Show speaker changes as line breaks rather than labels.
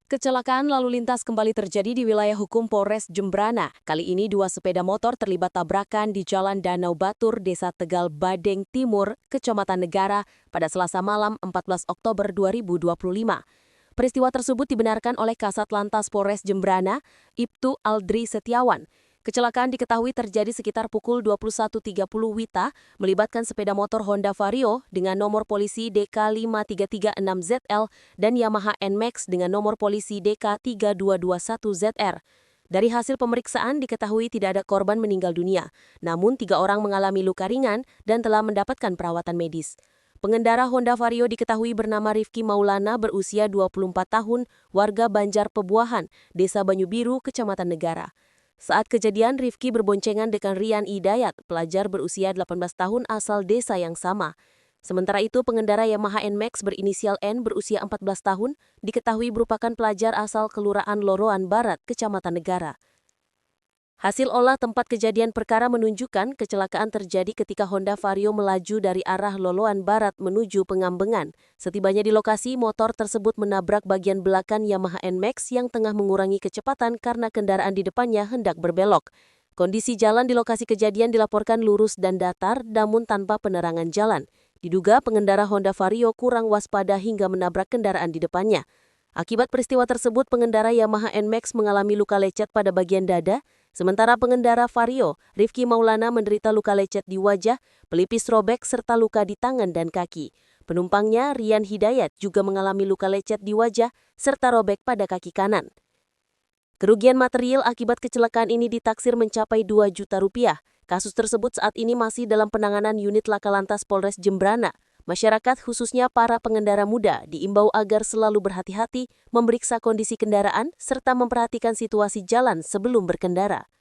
Kecelakaan lalu lintas kembali terjadi di wilayah hukum Polres Jembrana. Kali ini dua sepeda motor terlibat tabrakan di Jalan Danau Batur, Desa Tegal Badeng Timur, Kecamatan Negara pada Selasa malam 14 Oktober 2025. Peristiwa tersebut dibenarkan oleh Kasat Lantas Polres Jembrana, Ibtu Aldri Setiawan. Kecelakaan diketahui terjadi sekitar pukul 21.30 WITA melibatkan sepeda motor Honda Vario dengan nomor polisi DK5336ZL dan Yamaha NMAX dengan nomor polisi DK3221ZR. Dari hasil pemeriksaan diketahui tidak ada korban meninggal dunia, namun 3 orang mengalami luka ringan dan telah mendapatkan perawatan medis. Pengendara Honda Vario diketahui bernama Rifki Maulana berusia 24 tahun, warga Banjar Pebuahan, Desa Banyubiru, Kecamatan Negara. Saat kejadian, Rifki berboncengan dengan Rian Hidayat, pelajar berusia 18 tahun asal desa yang sama. Sementara itu, pengendara Yamaha NMAX berinisial N berusia 14 tahun diketahui merupakan pelajar asal Kelurahan Loroan Barat, Kecamatan Negara. Hasil olah tempat kejadian perkara menunjukkan kecelakaan terjadi ketika Honda Vario melaju dari arah Loloan Barat menuju Pengambengan. Setibanya di lokasi, motor tersebut menabrak bagian belakang Yamaha NMAX yang tengah mengurangi kecepatan karena kendaraan di depannya hendak berbelok. Kondisi jalan di lokasi kejadian dilaporkan lurus dan datar, namun tanpa penerangan jalan. Diduga pengendara Honda Vario kurang waspada hingga menabrak kendaraan di depannya. Akibat peristiwa tersebut, pengendara Yamaha NMAX mengalami luka lecet pada bagian dada, sementara pengendara Vario, Rifki Maulana menderita luka lecet di wajah, pelipis robek, serta luka di tangan dan kaki. Penumpangnya, Rian Hidayat, juga mengalami luka lecet di wajah, serta robek pada kaki kanan. Kerugian material akibat kecelakaan ini ditaksir mencapai 2 juta rupiah. Kasus tersebut saat ini masih dalam penanganan unit Laka Lantas Polres Jembrana. Masyarakat, khususnya para pengendara muda, diimbau agar selalu berhati-hati, memeriksa kondisi kendaraan, serta memperhatikan situasi jalan sebelum berkendara.